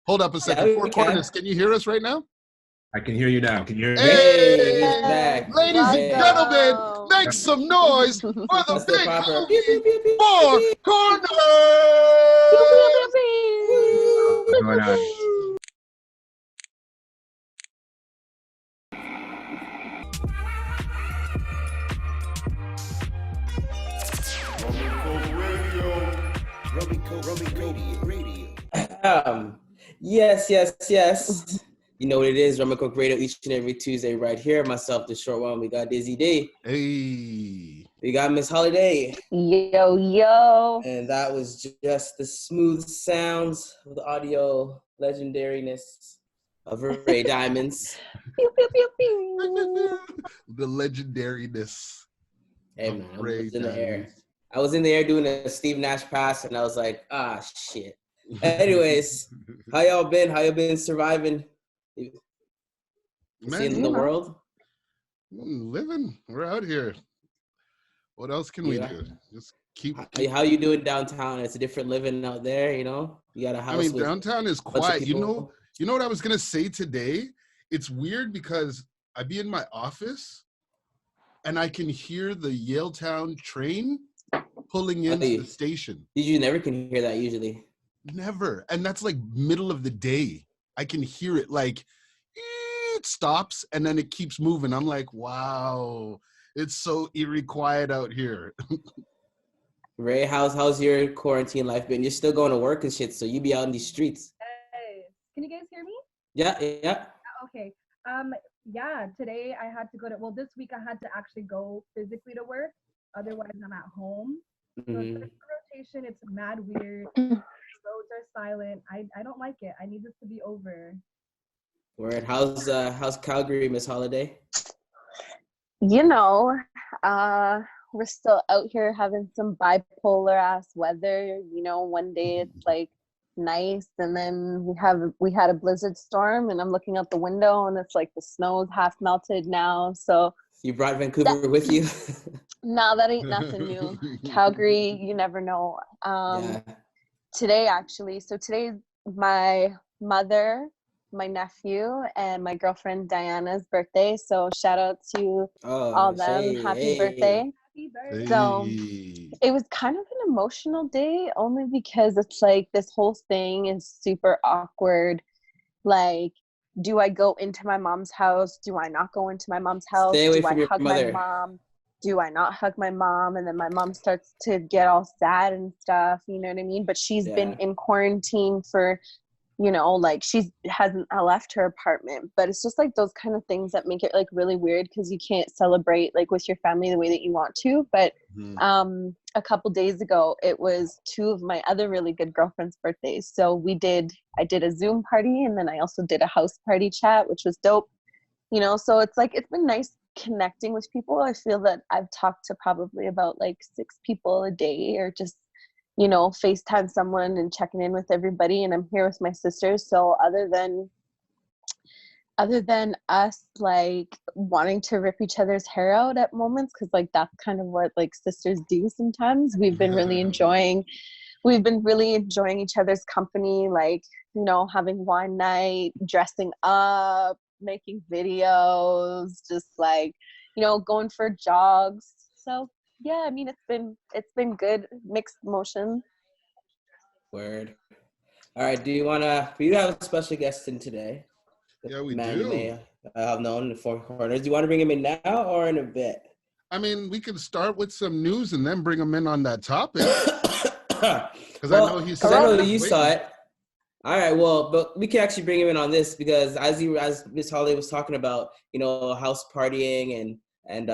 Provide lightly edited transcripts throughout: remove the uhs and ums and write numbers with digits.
Hold up a second. Four Corners, can you hear us right now? I can hear you now. Can you hear me? Hey, he's back. ladies and gentlemen, make some noise for the big homie, Four Corners. What's going on? Yes. You know what it is, rumncokeradio each and every Tuesday right here. Myself, the short one. We got Dizzy D. Hey. We got Miss Holiday. Yo. And that was just the smooth sounds of the audio legendariness of Rae Diamendz. Pew, pew, pew, pew. The legendariness. Hey man, I Rae was in the Diamendz. air. I was in the air doing a Steve Nash pass, and I was like, shit. Anyways, how y'all been? How y'all been surviving? Seeing the world? Living. We're out here. What else can we do? Just keep. How you doing downtown? It's a different living out there, you know? You got a house. I mean, downtown is quiet. You know what I was going to say today? It's weird because I'd be in my office and I can hear the Yaletown train pulling into the station. You never can hear that usually. Never. And that's like middle of the day. I can hear it like it stops and then it keeps moving. I'm like, wow, it's so eerie quiet out here. Rae, how's your quarantine life been? You're still going to work and shit, so you be out in these streets. Hey, can you guys hear me? Yeah. Okay. Yeah, today I had to go to, this week I had to actually go physically to work. Otherwise, I'm at home. So it's like a rotation. It's mad weird. Roads are silent. I don't like it. I need this to be over. Word. How's Calgary, Miss Holiday? You know, we're still out here having some bipolar ass weather. You know, one day it's like nice, and then we had a blizzard storm, and I'm looking out the window, and it's like the snow's half melted now. So you brought Vancouver with you? No, that ain't nothing new. Calgary, you never know. Today, actually, so today's my mother, my nephew, and my girlfriend Diana's birthday. So shout out to all them. Happy birthday. Happy birthday. So it was kind of an emotional day only because it's like this whole thing is super awkward. Like, do I go into my mom's house? Do I not go into my mom's house? Stay away do from I your hug mother. my mom? Do I not hug my mom? And then my mom starts to get all sad and stuff, you know what I mean? But she's been in quarantine for, you know, like she hasn't left her apartment. But it's just like those kind of things that make it like really weird because you can't celebrate like with your family the way that you want to. But a couple days ago, it was two of my other really good girlfriends' birthdays. So I did a Zoom party, and then I also did a house party chat, which was dope. You know, so it's like, it's been nice connecting with people. I feel that I've talked to probably about like 6 people a day, or just, you know, FaceTime someone and checking in with everybody. And I'm here with my sisters. So other than us like wanting to rip each other's hair out at moments, because like that's kind of what like sisters do sometimes, we've been really enjoying each other's company, like, you know, having wine night, dressing up, making videos, just like, you know, going for jogs. So yeah, I mean, it's been good, mixed emotions. Word. All right, we have a special guest in today. Yeah, we Man, do. you may have known the Four Corners. Do you want to bring him in now or in a bit? I mean, we can start with some news and then bring him in on that topic. Because I know you saw it. All right, well, but we can actually bring him in on this because as Miss Holiday was talking about, you know, house partying and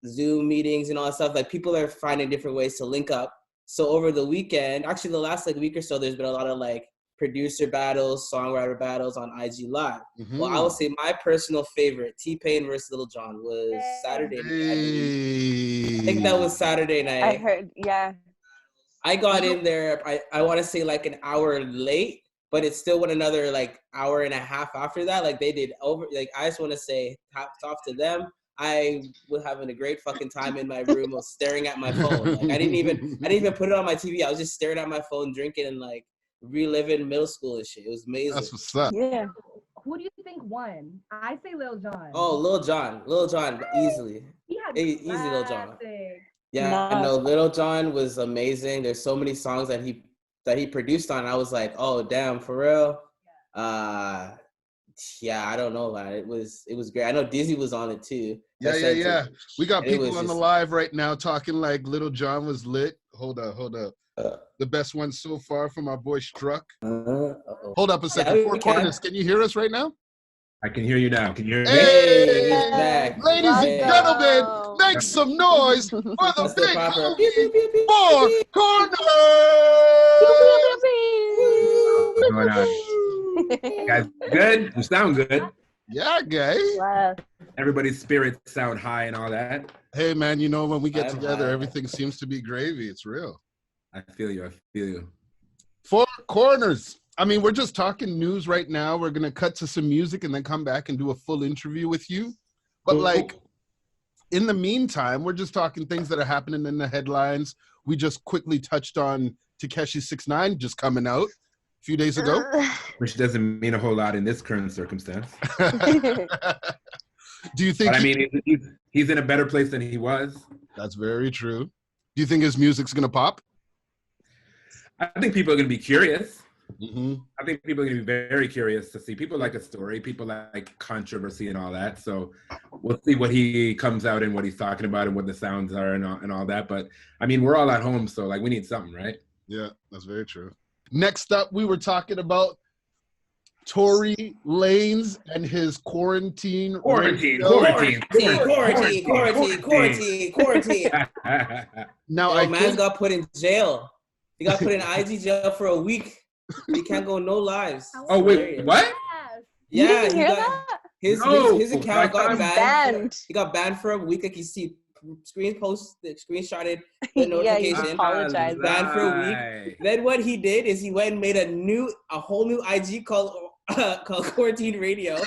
Zoom meetings and all that stuff, like people are finding different ways to link up. So over the weekend, actually the last like week or so, there's been a lot of like producer battles, songwriter battles on IG Live. Well, I will say my personal favorite, T-Pain versus Lil Jon, was Saturday night. I think that was Saturday night. I heard, yeah. I got in there, I want to say like an hour late, but it still went another like hour and a half after that. Like they did I just want to say hats off to them. I was having a great fucking time in my room. I was staring at my phone. Like I didn't even put it on my TV. I was just staring at my phone, drinking and like reliving middle school and shit. It was amazing. That's what's up. Yeah. Who do you think won? I say Lil Jon. Oh, Lil Jon, easily. He had Easy Lil Jon. classics. Yeah, I know Lil Jon was amazing. There's so many songs that he produced on. I was like, oh damn, for real. Yeah, I don't know about it. It was great. I know Dizzy was on it too. Yeah. We got people on the live right now talking like Lil Jon was lit. Hold up. The best one so far from our boy Struck. Hold up a second. 4KORNERS, can you hear us right now? I can hear you now. Can you hear me? Hey, he's back. Ladies and gentlemen, make some noise for the big homie 4KORNERS. What's going on? You guys good? You sound good. Yeah, guy. Everybody's spirits sound high and all that. Hey, man, you know, when we get together, everything seems to be gravy. It's real. I feel you. 4KORNERS. I mean, we're just talking news right now. We're going to cut to some music and then come back and do a full interview with you. But like, in the meantime, we're just talking things that are happening in the headlines. We just quickly touched on Tekashi 6ix9ine just coming out a few days ago. Which doesn't mean a whole lot in this current circumstance. Do you think? But I mean, he's in a better place than he was. That's very true. Do you think his music's going to pop? I think people are going to be curious. Mm-hmm. I think people are going to be very curious to see. People like a story. People like controversy and all that. So we'll see what he comes out and what he's talking about and what the sounds are and all that. But I mean, we're all at home, so like we need something, right? Yeah, that's very true. Next up, we were talking about Tory Lanez and his quarantine. Now, man's got put in jail. He got put in IG jail for a week. He can't go no lives. Oh wait, what? Yeah, his account got banned. He got banned for a week. Like you see, screenshotted the notification. He apologized. Banned for a week. Then what he did is he went and made a whole new IG called Quarantine Radio.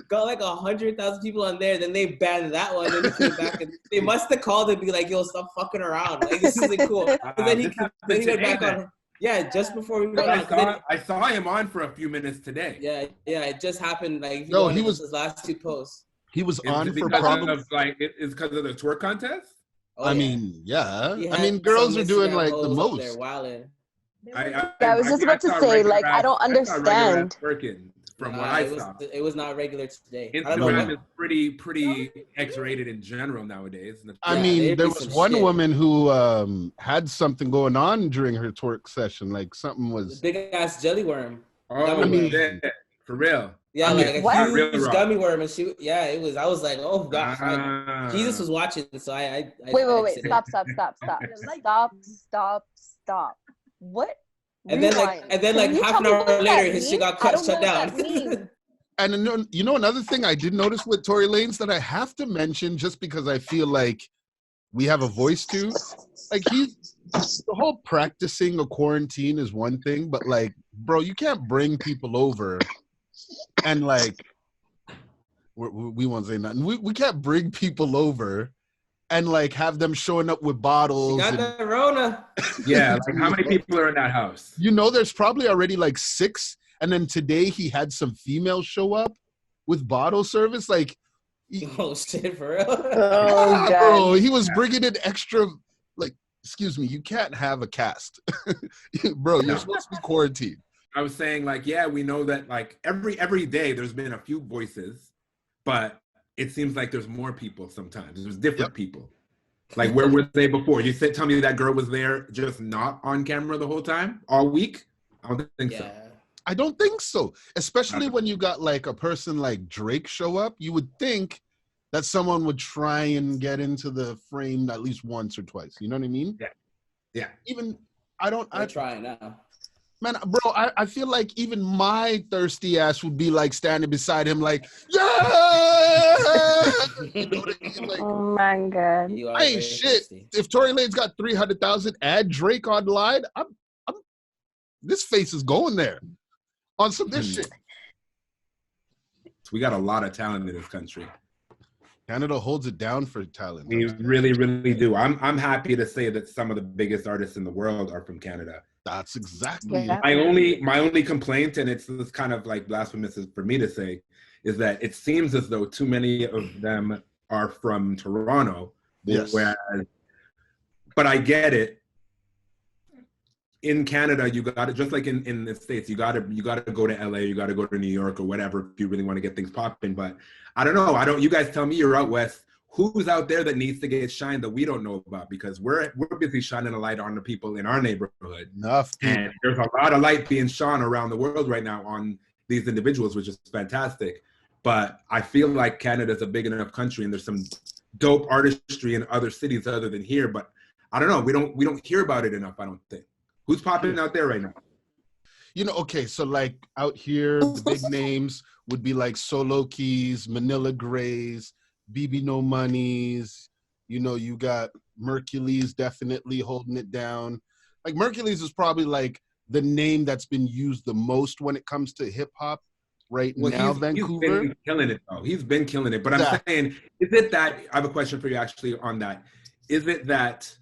Got like 100,000 people on there. Then they banned that one. Then he came back and they must have called and be like, "Yo, stop fucking around. Like this isn't cool." But then he went back on. Yeah, just before we went on. I saw him on for a few minutes today. Yeah, it just happened. Like he was his last two posts. He was on for probably it's because of the twerk contest. I mean, yeah. I mean, girls are doing like the most. They're wilding. I was just about to say, like, I don't understand. From what I saw, it was not regular today. Instagram is pretty X-rated in general nowadays. I mean, there was one woman who had something going on during her twerk session. Like something was big ass jelly worm. Oh, I mean, for real. Yeah, like a huge gummy worm, and it was. I was like, oh gosh, Jesus was watching, so I wait, stop. What? And then half an hour later, his shit got shut down. And you know another thing I did notice with Tory Lanez that I have to mention just because I feel like we have a voice to, like the whole practicing a quarantine is one thing, but like, bro, you can't bring people over and like, we won't say nothing. We can't bring people over and like have them showing up with bottles. She got the Rona. Yeah, like how many people are in that house? You know, there's probably already like 6. And then today he had some females show up with bottle service. Like, oh shit, for real? Oh, God. Bro, he was bringing in extra. Like, excuse me, you can't have a cast, bro. You're supposed to be quarantined. I was saying, like, yeah, we know that like every day there's been a few voices, but it seems like there's more people sometimes. There's different people. Like, where were they before? You said, tell me that girl was there just not on camera the whole time, all week? I don't think so. I don't think so. Especially when you got like a person like Drake show up, you would think that someone would try and get into the frame at least once or twice. You know what I mean? Yeah. Yeah. Even, I'm trying now. Man, bro, I feel like even my thirsty ass would be like standing beside him like, yeah! You know what I mean? Like, oh my God. I ain't shit. Thirsty. If Tory Lanez got 300,000, add Drake online, this face is going there on some this shit. We got a lot of talent in this country. Canada holds it down for talent. We really, really do. I'm happy to say that some of the biggest artists in the world are from Canada. That's exactly Yeah. it. My only complaint, and it's kind of like blasphemous for me to say, is that it seems as though too many of them are from Toronto. Yes. But I get it. In Canada, you got to, just like in the States, you got to go to LA, you got to go to New York or whatever if you really want to get things popping. But I don't know. You guys tell me, you're out west. Who's out there that needs to get shined that we don't know about? Because we're busy shining a light on the people in our neighborhood. Enough. And there's a lot of light being shone around the world right now on these individuals, which is fantastic. But I feel like Canada's a big enough country, and there's some dope artistry in other cities other than here. But I don't know. We don't hear about it enough, I don't think. Who's popping out there right now? You know, okay, so like out here, the big names would be like Solo Keys, Manila Grays, BB No Monies. You know, you got Mercules definitely holding it down. Like Mercules is probably like the name that's been used the most when it comes to hip hop right now, Vancouver. He's been killing it though. He's been killing it. But I'm saying, is it that, I have a question for you actually on that. Is it that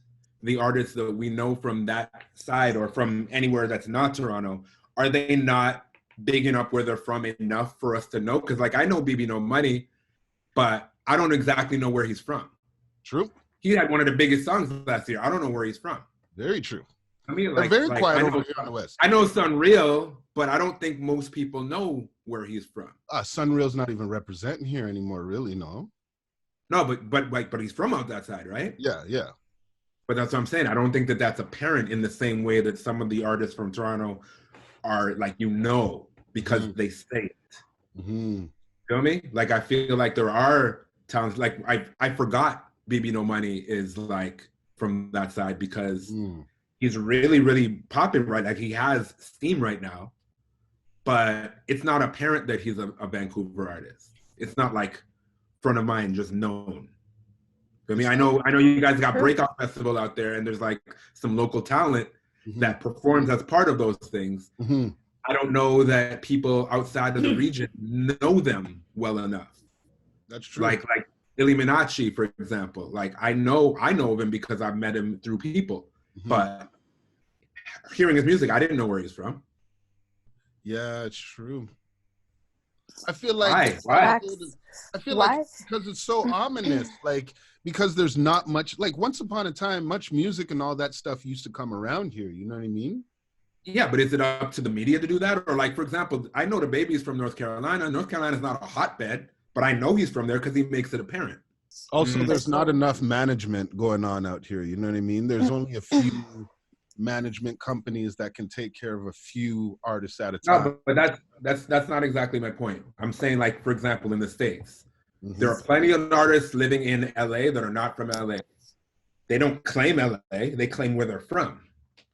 the artists that we know from that side or from anywhere that's not Toronto, are they not big enough where they're from enough for us to know? Because like I know BB No Money, but I don't exactly know where he's from. True. He had one of the biggest songs last year. I don't know where he's from. Very true. I mean, they're very quiet over here on the West. I know Sunreal, but I don't think most people know where he's from. Sunreal's not even representing here anymore, really, no? No, but he's from out that side, right? Yeah. But that's what I'm saying. I don't think that that's apparent in the same way that some of the artists from Toronto are, like, because they say it. Mm-hmm. Feel me? Like, I feel like there are towns, like, I forgot BB No Money is, like, from that side because he's really, really popping right. Like, he has steam right now, but it's not apparent that he's a Vancouver artist. It's not, like, front of mind, just known. I mean, I know you guys got Breakout Festival out there, and there's like some local talent that performs as part of those things. Mm-hmm. I don't know that people outside of the region know them well enough. That's true. Like Illuminati, for example. Like I know of him because I've met him through people, but hearing his music, I didn't know where he's from. Yeah, it's true. I feel like Why? I feel like because it's so ominous, like because there's not much, like once upon a time, much music and all that stuff used to come around here. You know what I mean? Yeah, but is it up to the media to do that? Or like, for example, I know the baby's from North Carolina. North Carolina is not a hotbed, but I know he's from there because he makes it apparent. Also, there's not enough management going on out here. You know what I mean? There's only a few management companies that can take care of a few artists at a time. No, but that's not exactly my point. I'm saying, like, for example, in the States, there are plenty of artists living in LA that are not from LA. They don't claim LA, they claim where they're from.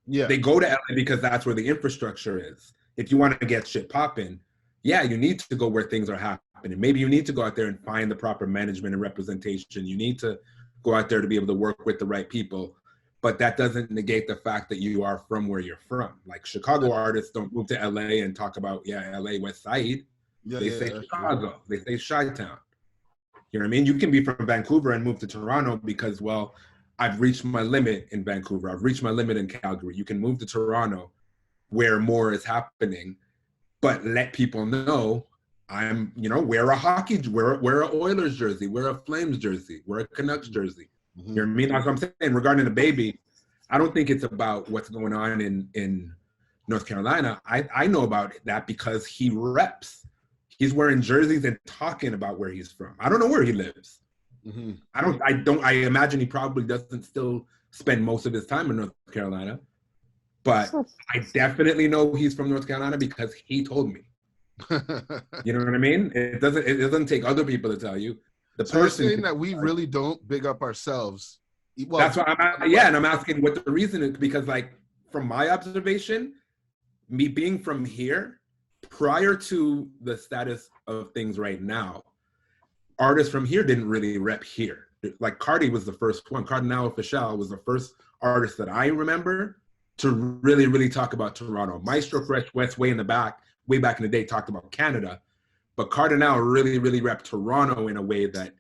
Yeah. They go to LA because that's where the infrastructure is. If you want to get shit popping, yeah, you need to go where things are happening. Maybe you need to go out there and find the proper management and representation. You need to go out there to be able to work with the right people. But that doesn't negate the fact that you are from where you're from. Like Chicago artists don't move to LA and talk about, LA West Side. They say Chicago. They say Chi-Town. You know what I mean? You can be from Vancouver and move to Toronto because, well, I've reached my limit in Vancouver. I've reached my limit in Calgary. You can move to Toronto where more is happening, but let people know I'm, wear a hockey, wear a Oilers jersey, wear a Flames jersey, wear a Canucks jersey. You know what I mean? That's what I'm saying. Regarding the baby, I don't think it's about what's going on in North Carolina. I know about that because he reps. He's wearing jerseys and talking about where he's from. I don't know where he lives. I imagine he probably doesn't still spend most of his time in North Carolina, but I definitely know he's from North Carolina because he told me. You know what I mean? It doesn't take other people to tell you. The person saying that we really don't big up ourselves. Well, that's why and I'm asking what the reason is, because like from my observation, me being from here, prior to the status of things right now, artists from here didn't really rep here. Like Cardi was the first one. Cardinal Official was the first artist that I remember to really, really talk about Toronto. Maestro Fresh West way back in the day talked about Canada. But Cardinal really, really repped Toronto in a way that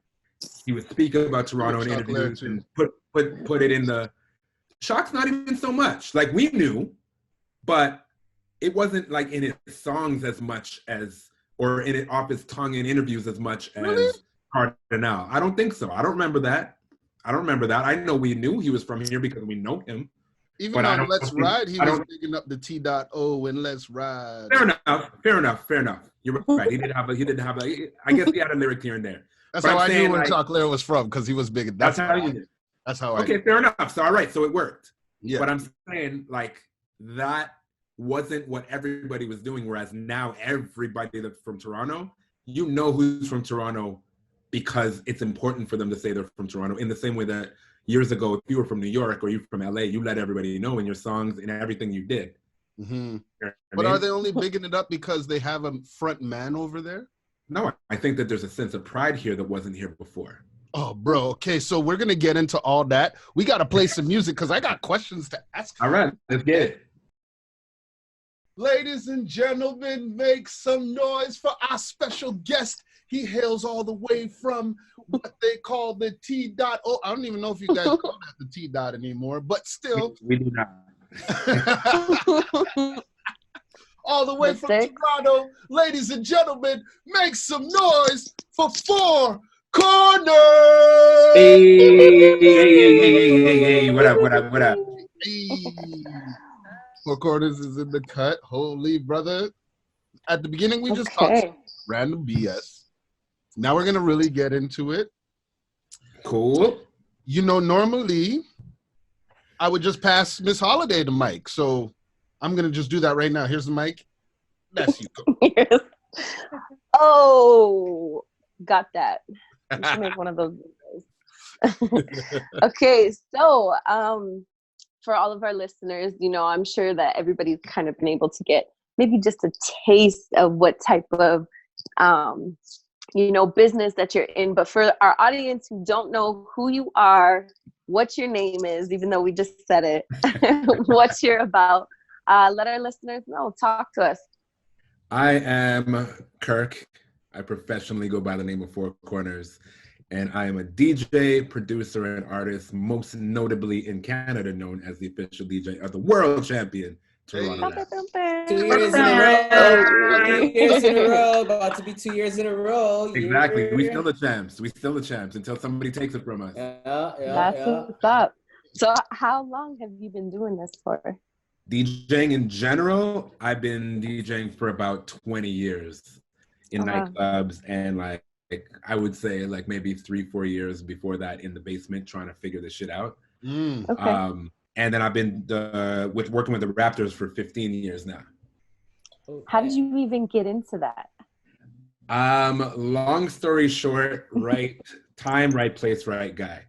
he would speak about Toronto in interviews and put it in the... Shock's not even so much. Like, we knew, but it wasn't like in his songs as much as, or in it off his tongue in interviews as much as Cardinal. I don't think so. I don't remember that. I know we knew he was from here because we know him. Even on Let's Ride, he was picking up the T.O. and Let's Ride. Fair enough. You're right. He didn't have a. I guess he had a lyric here and there. That's how I knew where Chocolate was from, because he was big. That's how you did. That's how I. Okay, fair enough. So all right, so it worked. Yeah. But I'm saying like that wasn't what everybody was doing. Whereas now everybody that's from Toronto, you know who's from Toronto because it's important for them to say they're from Toronto. In the same way that years ago, if you were from New York or you're from LA, you let everybody know in your songs and everything you did. Mm-hmm. But are they only bigging it up because they have a front man over there? No, I think that there's a sense of pride here that wasn't here before. Oh, bro. Okay, so we're going to get into all that. We got to play some music because I got questions to ask. All right, let's get it. Ladies and gentlemen, make some noise for our special guest. He hails all the way from what they call the T.O. I don't even know if you guys call that the T.O. anymore, but still. We do not. All the way from Toronto. Ladies and gentlemen, make some noise for 4 Corners. Hey, what up? Hey. 4 Corners is in the cut. Holy brother. At the beginning, we just talked random BS. Now we're going to really get into it. Cool. You know, normally I would just pass Miss Holiday the mic. So I'm going to just do that right now. Here's the mic. That's you. Yes. Oh, got that. We should make one of those videos. Okay, so for all of our listeners, you know, I'm sure that everybody's kind of been able to get maybe just a taste of what type of you know, business that you're in. But for our audience who don't know who you are, what your name is, even though we just said it, what you're about, let our listeners know. Talk to us. I am Kirk. I professionally go by the name of 4 Corners, and I am a DJ, producer, and artist, most notably in Canada, known as the official DJ of the world champion, Toronto. 2 years in a row. 2 years in a row. About to be 2 years in a row. Exactly. We still the champs. Until somebody takes it from us. That's what's up. So how long have you been doing this for? DJing in general, I've been DJing for about 20 years in nightclubs, and like I would say like maybe 3-4 years before that in the basement trying to figure this shit out. Okay. And then I've been working with the Raptors for 15 years now. How did you even get into that? Long story short, right time, right place, right guy.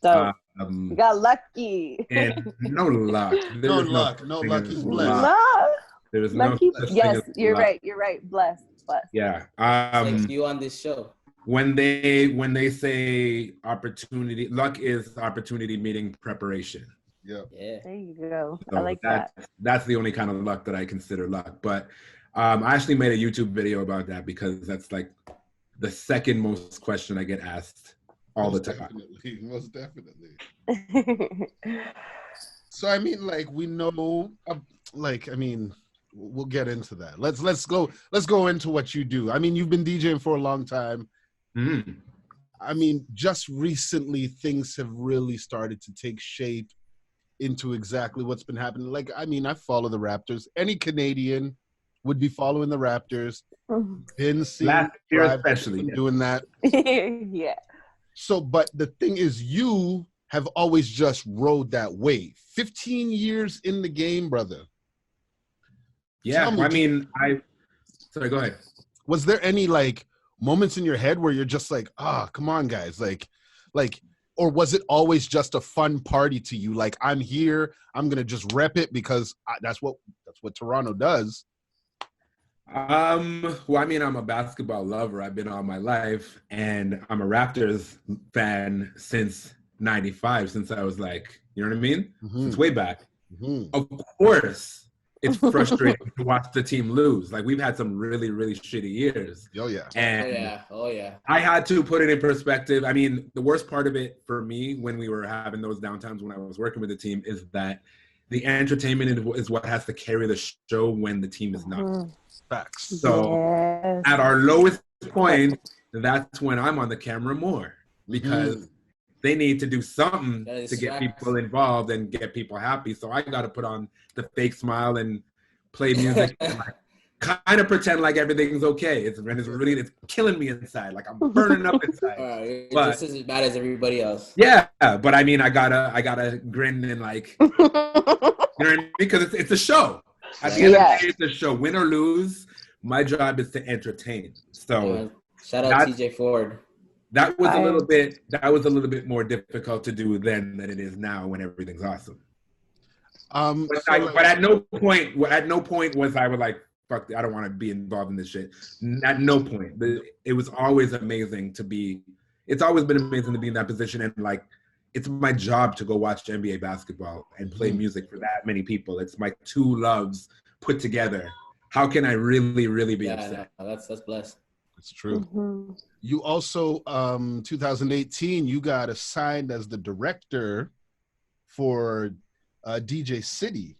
So you got lucky. And no luck. No luck. He's blessed. No. There was lucky. No yes, you're luck. Right. You're right. Blessed. Yeah. Like you on this show. When they say opportunity, luck is opportunity meeting preparation. Yeah. There you go. So I like that. That's the only kind of luck that I consider luck. But I actually made a YouTube video about that because that's like the second most question I get asked all the time. Most definitely. So I mean, like we know, like I mean, we'll get into that. Let's go into what you do. I mean, you've been DJing for a long time. Mm. I mean, just recently things have really started to take shape into exactly what's been happening. Like, I mean, I follow the Raptors. Any Canadian would be following the Raptors. Been seeing last year especially doing that. Yeah. So, but the thing is, you have always just rode that wave. 15 years in the game, brother. Yeah, I mean, sorry, go ahead. Was there any like moments in your head where you're just like, come on, guys, like, or was it always just a fun party to you? Like, I'm here, I'm gonna just rep it because that's what Toronto does. Well, I mean, I'm a basketball lover. I've been all my life, and I'm a Raptors fan since '95. Since I was like, you know what I mean? Mm-hmm. Since way back. Mm-hmm. Of course, it's frustrating to watch the team lose. Like, we've had some really, really shitty years. Oh, yeah. And oh, yeah. I had to put it in perspective. I mean, the worst part of it for me when we were having those downtimes when I was working with the team is that the entertainment is what has to carry the show when the team is not. Facts. So at our lowest point, that's when I'm on the camera more, because they need to do something to get people involved and get people happy. So I got to put on the fake smile and play music and like kind of pretend like everything's okay. It's killing me inside. Like I'm burning up inside. But, just as bad as everybody else. Yeah, but I mean, I gotta grin and like, you know what I mean? Because it's a show. At the end of the day, it's a show. Win or lose, my job is to entertain. So shout out TJ Ford. That was a little bit more difficult to do then than it is now when everything's awesome. But at no point was I like, fuck, I don't want to be involved in this shit. At no point. It was always amazing to be. It's always been amazing to be in that position, and like, it's my job to go watch NBA basketball and play music for that many people. It's my two loves put together. How can I really, really be upset? That's blessed. It's true. You also, 2018, you got assigned as the director for djcity.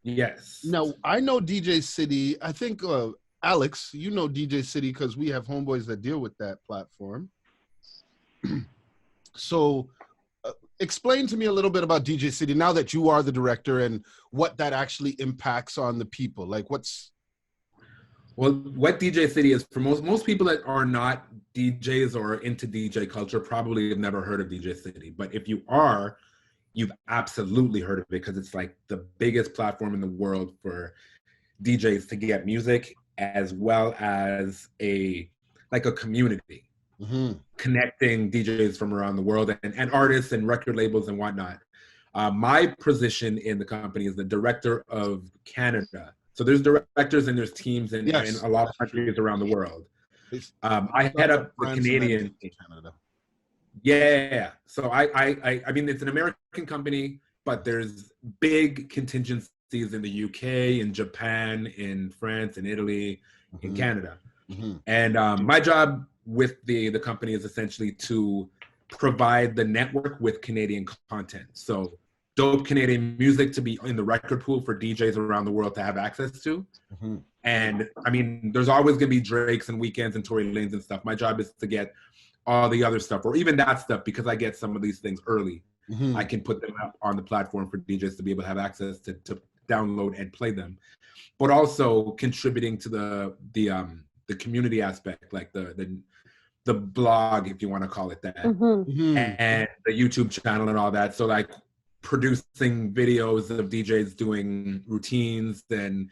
Yes. Now, I know djcity. I think, Alex, you know djcity because we have homeboys that deal with that platform. So explain to me a little bit about djcity now that you are the director and what that actually impacts on the people. Like what djcity is for most people that are not DJs or into DJ culture probably have never heard of djcity. But if you are, you've absolutely heard of it, because it's like the biggest platform in the world for DJs to get music, as well as a community. Connecting DJs from around the world and artists and record labels and whatnot. My position in the company is the director of Canada. So there's directors and there's teams in a lot of countries around the world. I head up the Canadian. Canada. Yeah. So I mean, it's an American company, but there's big contingencies in the UK, in Japan, in France, in Italy, in Canada. And my job with the company is essentially to provide the network with Canadian content. So dope Canadian music to be in the record pool for DJs around the world to have access to. And I mean, there's always gonna be Drakes and Weekends and Tory Lanez and stuff. My job is to get all the other stuff, or even that stuff, because I get some of these things early. I can put them up on the platform for DJs to be able to have access to download and play them, but also contributing to the community aspect, like the blog, if you want to call it that, and the YouTube channel and all that. So like producing videos of DJs doing routines and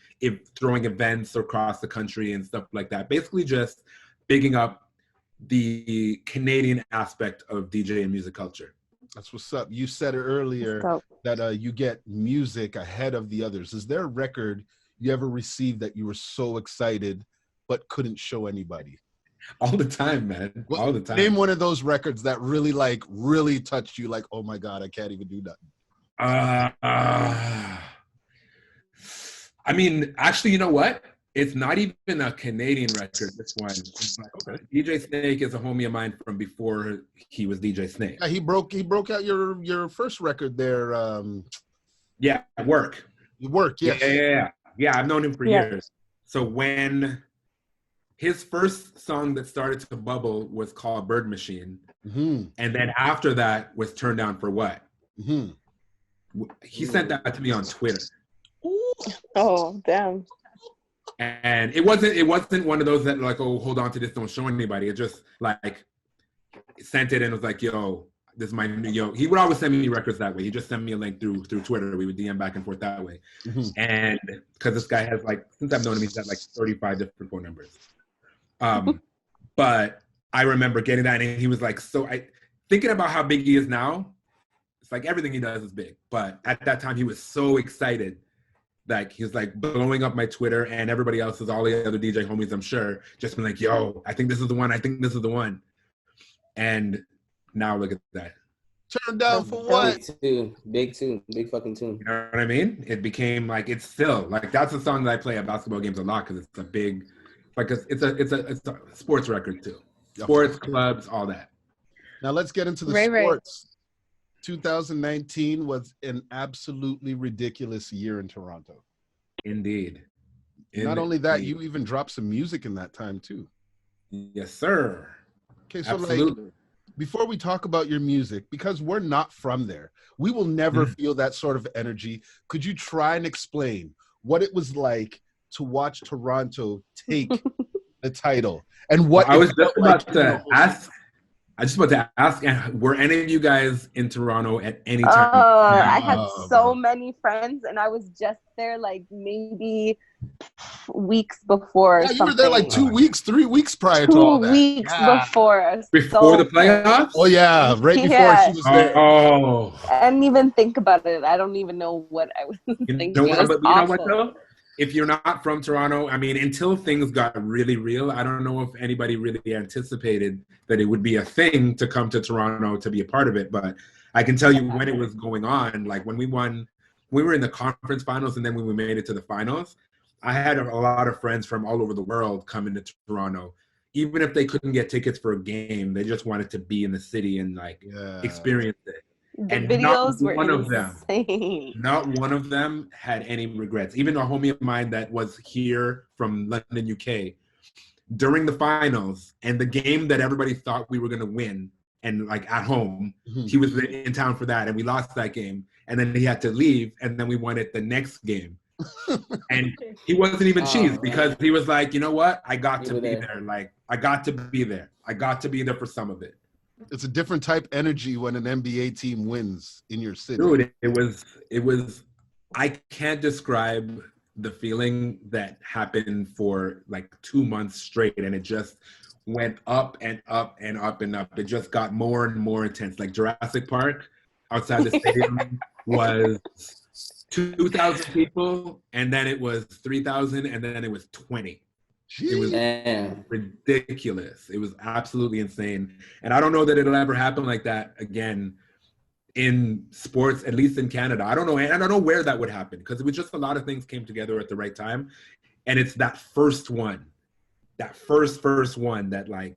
throwing events across the country and stuff like that. Basically just bigging up the Canadian aspect of DJ and music culture. That's what's up. You said it earlier that you get music ahead of the others. Is there a record you ever received that you were so excited but couldn't show anybody? All the time, man. All the time. Name one of those records that really touched you, like, oh my God, I can't even do nothing. I mean, actually, you know what? It's not even a Canadian record, this one. Okay. djsnake is a homie of mine from before he was djsnake. Yeah, he broke out your first record there. Yeah, Work. Work, yes. Yeah, I've known him for years. So when his first song that started to bubble was called Bird Machine. And then after that was Turn Down for What? He sent that to me on Twitter. Oh, damn. And it wasn't one of those that like, oh, hold on to this, don't show anybody. It just like sent it and was like, yo, this is my new, he would always send me records that way. He just sent me a link through Twitter. We would DM back and forth that way. And because this guy has like, since I've known him, he's had like 35 different phone numbers. But I remember getting that, and he was like, thinking about how big he is now, it's like everything he does is big. But at that time, he was so excited. Like, he was like blowing up my Twitter and everybody else's, all the other DJ homies, I'm sure, just been like, yo, I think this is the one. I think this is the one. And now look at that. Turn Down for What? Big tune. Big fucking tune. You know what I mean? It became like, it's still like, that's a song that I play at basketball games a lot, because it's a big, like it's a sports record too. Sports, clubs, all that. Now let's get into the sports. 2019 was an absolutely ridiculous year in Toronto. Indeed. Not only that, you even dropped some music in that time too. Yes, sir. Okay, so like, before we talk about your music, because we're not from there, we will never feel that sort of energy. Could you try and explain what it was like to watch Toronto take the title and what I was just about to ask? I just want to ask, were any of you guys in Toronto at any time? I had so many friends, and I was just there like maybe weeks before. Yeah, you were there like 2 weeks, 3 weeks prior to 2 all that. weeks before. Before the playoffs? Oh yeah, right before she was there. Oh. I didn't even think about it. I don't even know what I was thinking. But you know what though? If you're not from Toronto, I mean, until things got really real, I don't know if anybody really anticipated that it would be a thing to come to Toronto to be a part of it. But I can tell you when it was going on, like when we won, we were in the conference finals, and then when we made it to the finals, I had a lot of friends from all over the world coming to Toronto. Even if they couldn't get tickets for a game, they just wanted to be in the city and like experience it. The videos were insane. Not one of them had any regrets. Even a homie of mine that was here from London, UK, during the finals and the game that everybody thought we were going to win, and like at home, he was in town for that, and we lost that game, and then he had to leave, and then we won it the next game. And he wasn't even cheesed because he was like, you know what? I got to be there. Like, I got to be there. I got to be there for some of it. It's a different type energy when an NBA team wins in your city. Dude, it was, I can't describe the feeling that happened for like 2 months straight, and it just went up and up and up and up. It just got more and more intense. Like Jurassic Park outside the stadium was 2,000 people, and then it was 3,000, and then it was 20. Jeez. It was ridiculous. It was absolutely insane. And I don't know that it'll ever happen like that again in sports, at least in Canada. I don't know. And I don't know where that would happen, because it was just a lot of things came together at the right time. And it's that first one, that first one that, like,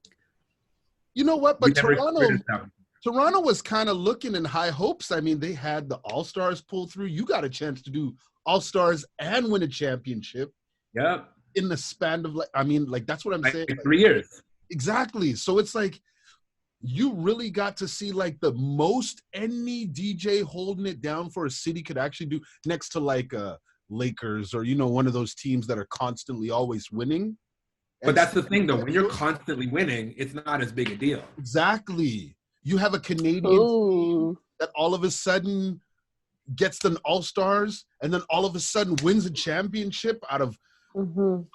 you know what? But Toronto was kind of looking in high hopes. I mean, they had the All-Stars pull through. You got a chance to do All-Stars and win a championship. Yep. In the span of, like, I mean, like, that's what I'm saying. Like 3 years. Exactly. So it's like, you really got to see like the most any DJ holding it down for a city could actually do, next to like Lakers or, you know, one of those teams that are constantly always winning. But that's the thing though, when you're constantly winning, it's not as big a deal. Exactly. You have a Canadian team that all of a sudden gets the All-Stars and then all of a sudden wins a championship out of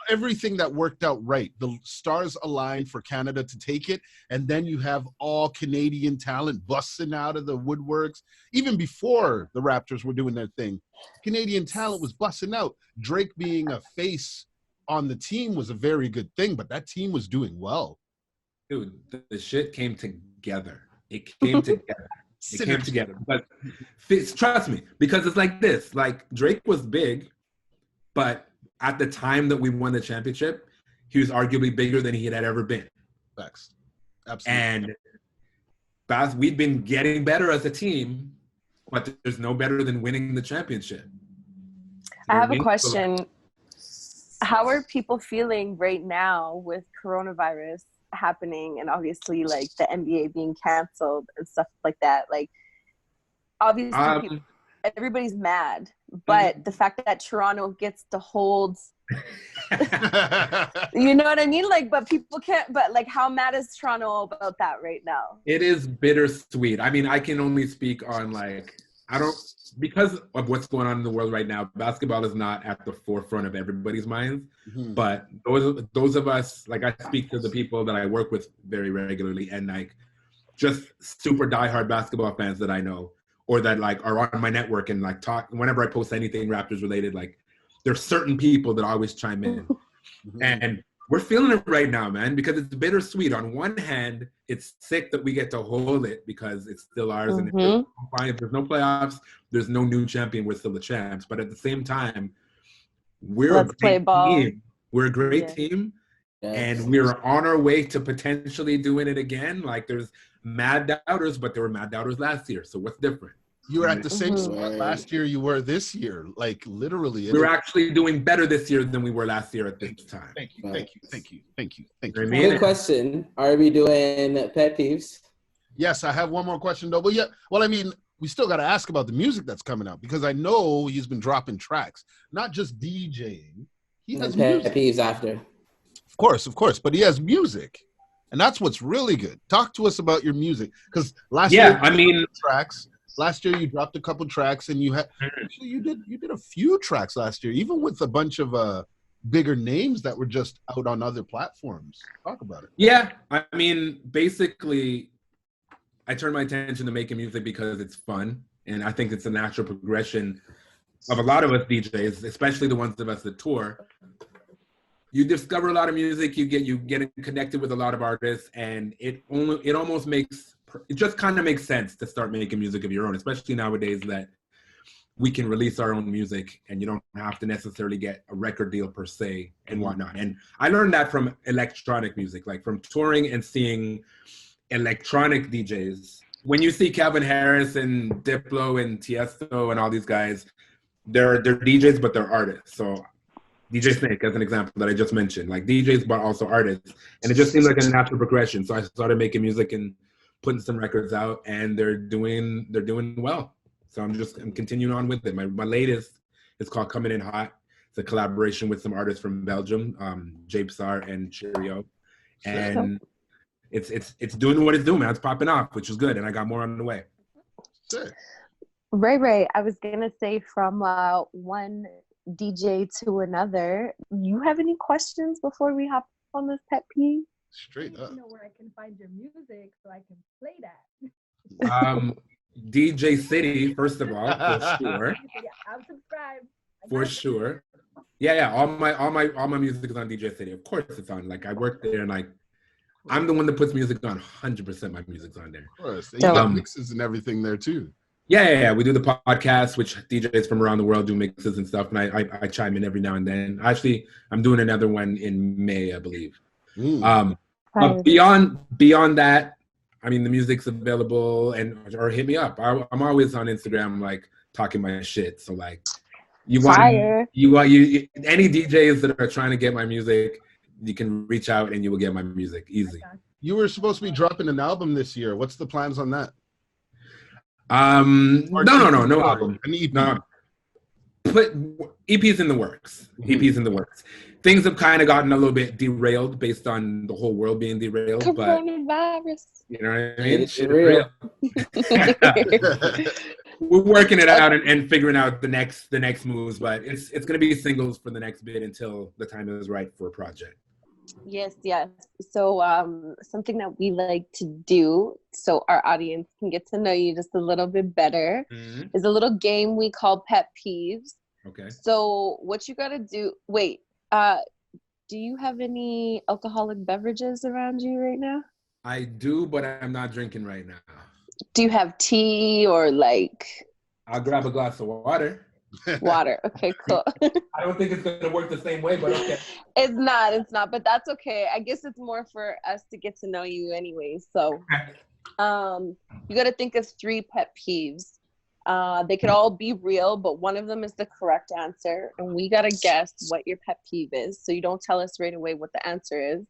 everything that worked out right. The stars aligned for Canada to take it, and then you have all Canadian talent busting out of the woodworks. Even before the Raptors were doing their thing, Canadian talent was busting out. Drake being a face on the team was a very good thing, but that team was doing well. Dude, the shit came together. It came together. It came together. But trust me, because it's like this. Like, Drake was big, but at the time that we won the championship, he was arguably bigger than he had ever been. Facts. Absolutely. And we've been getting better as a team, but there's no better than winning the championship. I have a question. How are people feeling right now with coronavirus happening and obviously like the NBA being canceled and stuff like that? Like, obviously everybody's mad, but the fact that Toronto gets to hold, you know what I mean? Like, but people can't, but like, how mad is Toronto about that right now? It is bittersweet. I mean, I can only speak on like, because of what's going on in the world right now, basketball is not at the forefront of everybody's minds. But those of us, like, I speak to the people that I work with very regularly, and like just super diehard basketball fans that I know, or that like are on my network and like talk whenever I post anything Raptors related. Like, there's certain people that always chime in, and we're feeling it right now, man, because it's bittersweet. On one hand, it's sick that we get to hold it because it's still ours, and if there's no playoffs, there's no new champion. We're still the champs. But at the same time, we're a great team. We're a great team, And we're on our way to potentially doing it again. Like there's mad doubters, but there were mad doubters last year. So what's different? You were at the same spot last year you were this year, like literally. We're actually doing better this year than we were last year at this time. Thank you. Good question. Are we doing pet peeves? Yes, I have one more question though. But yeah, well, I mean, we still got to ask about the music that's coming out because I know he's been dropping tracks, not just DJing. He has pet music. peeves after. Of course, but he has music, and that's what's really good. Talk to us about your music because last year, tracks. Last year you dropped a couple tracks, and you did a few tracks last year, even with a bunch of bigger names that were just out on other platforms. Talk about it. Yeah, I mean, basically, I turned my attention to making music because it's fun, and I think it's a natural progression of a lot of us DJs, especially the ones of us that tour. You discover a lot of music, you get connected with a lot of artists, and it just kind of makes sense to start making music of your own, especially nowadays that we can release our own music and you don't have to necessarily get a record deal per se and whatnot. And I learned that from electronic music, like from touring and seeing electronic DJs. When you see Calvin Harris and Diplo and Tiesto and all these guys, they're DJs, but they're artists. So DJ Snake, as an example that I just mentioned, like DJs, but also artists. And it just seemed like a natural progression. So I started making music and putting some records out, and they're doing well. So I'm continuing on with it. My latest is called Coming In Hot. It's a collaboration with some artists from Belgium, Japesar and Cheerio. And it's doing what it's doing, man. It's popping off, which is good. And I got more on the way. Sure. Ray, I was gonna say from one DJ to another. You have any questions before we hop on this pet peeve? Straight up. I know where I can find your music so I can play that. djcity, first of all, for sure. Yeah, I'm subscribed. For sure. Yeah. All my music is on djcity. Of course it's on. Like I work there, and like I'm the one that puts music on. 100% my music's on there. Of course. You got mixes and everything there too. Yeah. We do the podcast, which DJs from around the world do mixes and stuff, and I chime in every now and then. Actually, I'm doing another one in May, I believe. But beyond that, I mean, the music's available, or hit me up. I'm always on Instagram, like talking my shit. So like, you want any DJs that are trying to get my music, you can reach out and you will get my music easy. You were supposed to be dropping an album this year. What's the plans on that? No album. An EP. No. Put EP's in the works. EP's in the works. Things have kind of gotten a little bit derailed based on the whole world being derailed. Coronavirus. But you know what I mean? It's real. We're working it out and figuring out the next moves, but it's gonna be singles for the next bit until the time is right for a project. Yes. So something that we like to do so our audience can get to know you just a little bit better is a little game we call Pet Peeves. Okay. So what you gotta do, do you have any alcoholic beverages around you right now? I do, but I'm not drinking right now. Do you have tea or like? I'll grab a glass of water. Water. Okay, cool. I don't think it's going to work the same way, but okay. It's not, but that's okay. I guess it's more for us to get to know you anyway. So you got to think of 3 pet peeves. They could all be real, but one of them is the correct answer. And we got to guess what your pet peeve is. So you don't tell us right away what the answer is.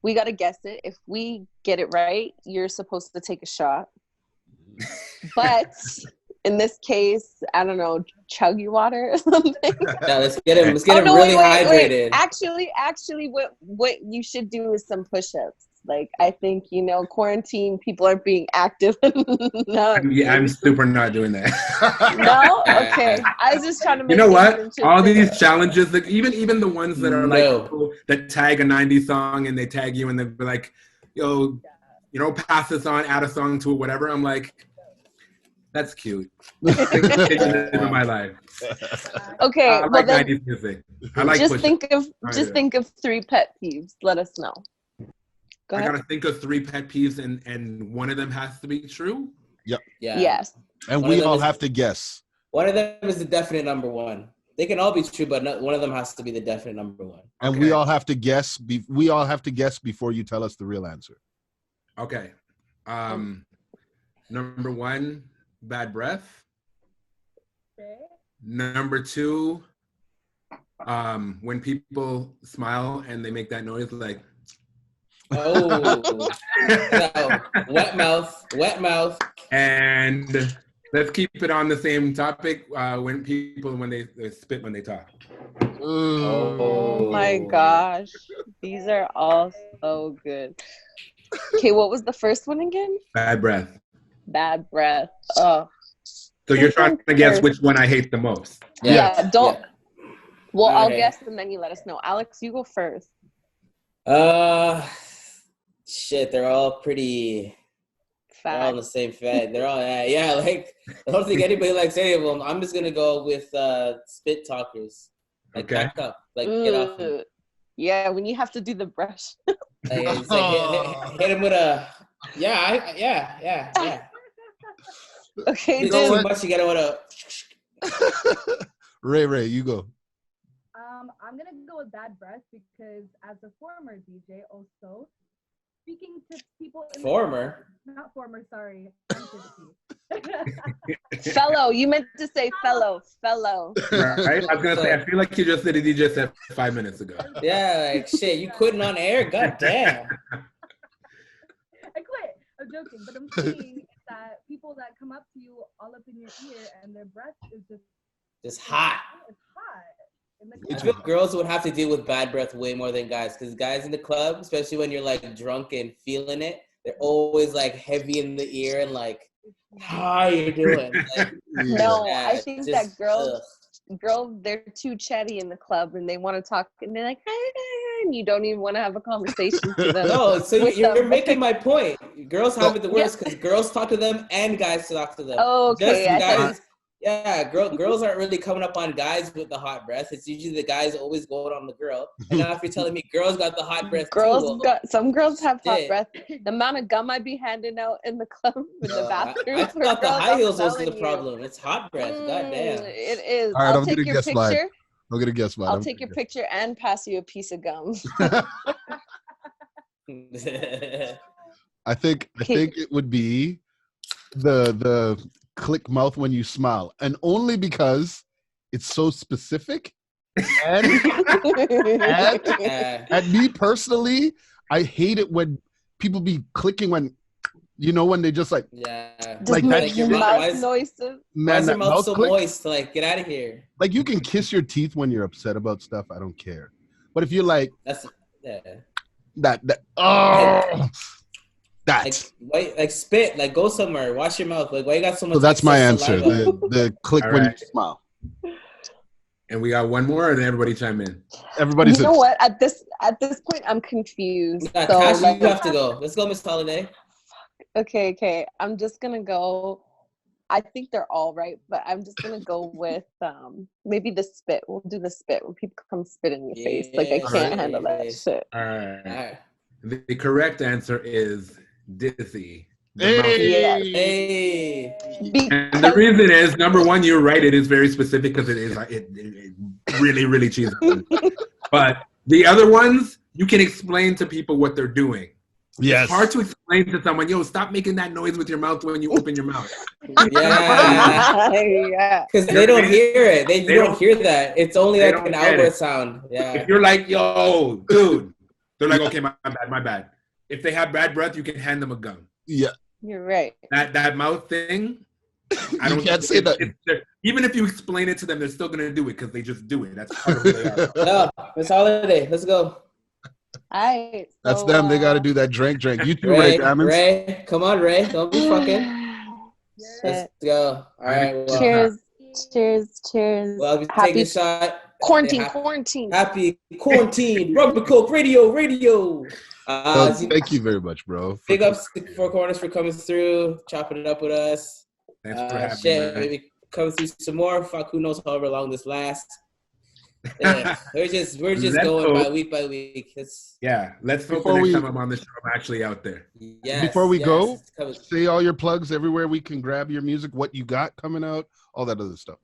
We got to guess it. If we get it right, you're supposed to take a shot. But in this case, I don't know, chug your water or something. Yeah, let's get him really hydrated. Actually, what you should do is some push-ups. Like, I think, quarantine, people are being active. No. Yeah, I'm super not doing that. No? Okay. I was just trying to make You know what? All these challenges, like even the ones that are like, that tag a 90s song and they tag you and they're like, pass this on, add a song to it, whatever. I'm like, that's cute. In my life. Okay. I like 90s music. I like just think of 3 pet peeves. Let us know. Go ahead. I gotta think of 3 pet peeves, and one of them has to be true. Yep. Yeah. Yes. And we all have to guess. One of them is the definite number 1. They can all be true, but one of them has to be the definite number one. And Okay. we all have to guess. We all have to guess before you tell us the real answer. Okay. Number one, bad breath. Okay. Number two, when people smile and they make that noise, like. Oh, no. Wet mouth. And let's keep it on the same topic. When they spit when they talk. Oh my gosh. These are all so good. Okay, what was the first one again? Bad breath. Bad breath. Oh. So you're trying to guess which one I hate the most. Yeah, don't. Yeah. Well, I'll Okay. guess and then you let us know. Alex, you go first. Shit, they're all pretty. They're all in the same fed. They're all like I don't think anybody likes any of them. I'm just gonna go with spit talkers. Like Okay. back up, like get off. Them. Yeah, when you have to do the brush. Like, it's like hit him with a yeah. Okay, It's dude. too much. You gotta with a. Ray, you go. I'm gonna go with bad breath because as a former DJ, also speaking to people. Not former. Sorry. Fellow. You meant to say fellow. Right? I was gonna say. I feel like you just did a DJ set 5 minutes ago. Yeah, like shit. You quitting on air? God damn. I quit. I'm joking, but I'm saying that people that come up to you all up in your ear and their breath is Just hot. It's hot. In the I club. feel girls would have to deal with bad breath way more than guys, because guys in the club, especially when you're like drunk and feeling it, they're always like heavy in the ear and like, how you doing? Like, No, yeah, I think just, that girls, they're too chatty in the club and they want to talk and they're like, hi, and you don't even want to have a conversation to them. No, so with you're them. making my point. Girls have it the worst because girls talk to them and guys talk to them. Oh, okay. Just I thought guys, girls aren't really coming up on guys with the hot breath. It's usually the guys always going on the girl. And now if you're telling me girls got the hot breath some girls have hot breath. The amount of gum I'd be handing out in the club, in the bathroom. I thought the high heels was the problem. It's hot breath. God damn. It is. All right, I'll I'm take gonna your guess mine. picture. I'm gonna guess mine. I'll take your picture and pass you a piece of gum. I think it would be the click mouth when you smile, and only because it's so specific. And me personally, I hate it when people be clicking when they just like Just like make that. mouth noises. Man, Why is that your mouth so click, moist? Like, get out of here. like you can kiss your teeth when you're upset about stuff. I don't care. But if you're like that like spit, like go somewhere, wash your mouth. Like why you got so much? so that's my answer. saliva? The click when you smile. And we got one more, and everybody chime in. Everybody's You know what? At this point, I'm confused. Yeah, So, Cash, like, you have to go. Let's go, Miss Holiday. Okay. I'm just gonna go. I think they're all right, but I'm just gonna go with maybe the spit. We'll do the spit when people come spit in your face. Like I can't handle that shit. All right. The correct answer is dizzy. Hey. And the reason is, number one, you're right. It is very specific because it really, really cheesy. But the other ones, you can explain to people what they're doing. Yes. It's hard to explain to someone, stop making that noise with your mouth when you open your mouth. Yeah. Because they don't hear it. You don't hear that. It's only like an outward sound. Yeah. If you're like, yo, dude, they're like, okay, my bad. If they have bad breath, you can hand them a gun. Yeah. You're right. That mouth thing, I don't can't say that. Even if you explain it to them, they're still going to do it because they just do it. That's part of who they are. No, Miss Holiday, let's go. Alright, that's them. They got to do that drink. You too, Rae Diamendz. Rae, come on, Rae. Don't be fucking. Let's go. All right. Well, Cheers. Well, I'll be taking a shot. Quarantine. Happy quarantine. Rubber Coke Radio. Thank you very much, bro. Big ups to Four Corners for coming through, chopping it up with us. Thanks for having me. Maybe come through some more. Fuck, who knows however long this lasts. Yeah, we're just going by week. Let's hope the next time I'm on the show, I'm actually out there. Yes, before we go, say all your plugs everywhere we can grab your music, what you got coming out, all that other stuff.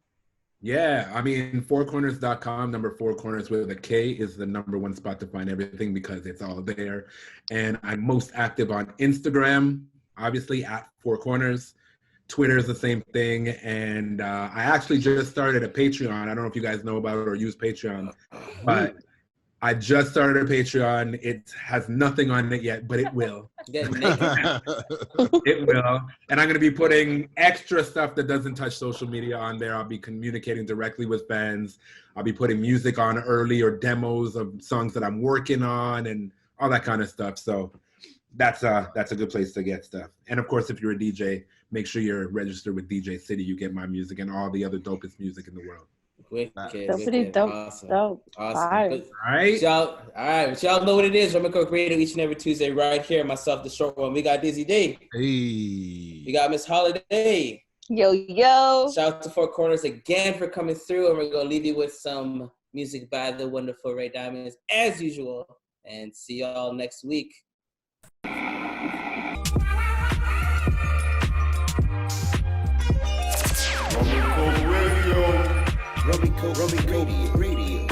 Yeah, I mean, 4korners.com, number 4 corners with a K is the #1 spot to find everything because it's all there. And I'm most active on Instagram, obviously at 4korners. Twitter is the same thing. And I actually just started a Patreon. I don't know if you guys know about it or use Patreon, but I just started a Patreon. It has nothing on it yet, but it will. Get naked. It will. And I'm going to be putting extra stuff that doesn't touch social media on there. I'll be communicating directly with fans. I'll be putting music on early or demos of songs that I'm working on and all that kind of stuff. So that's a good place to get stuff. And of course, if you're a DJ, make sure you're registered with djcity. You get my music and all the other dopest music in the world. Wicked. Awesome. Dope. All right. Y'all know what it is. rumncokeradio each and every Tuesday right here. Myself, the short one. We got Dizzy D. Hey. We got Miss Holiday. Yo. Shout out to 4 Corners again for coming through. And we're going to leave you with some music by the wonderful Rae Diamendz as usual. And see y'all next week. Rumncokeradio.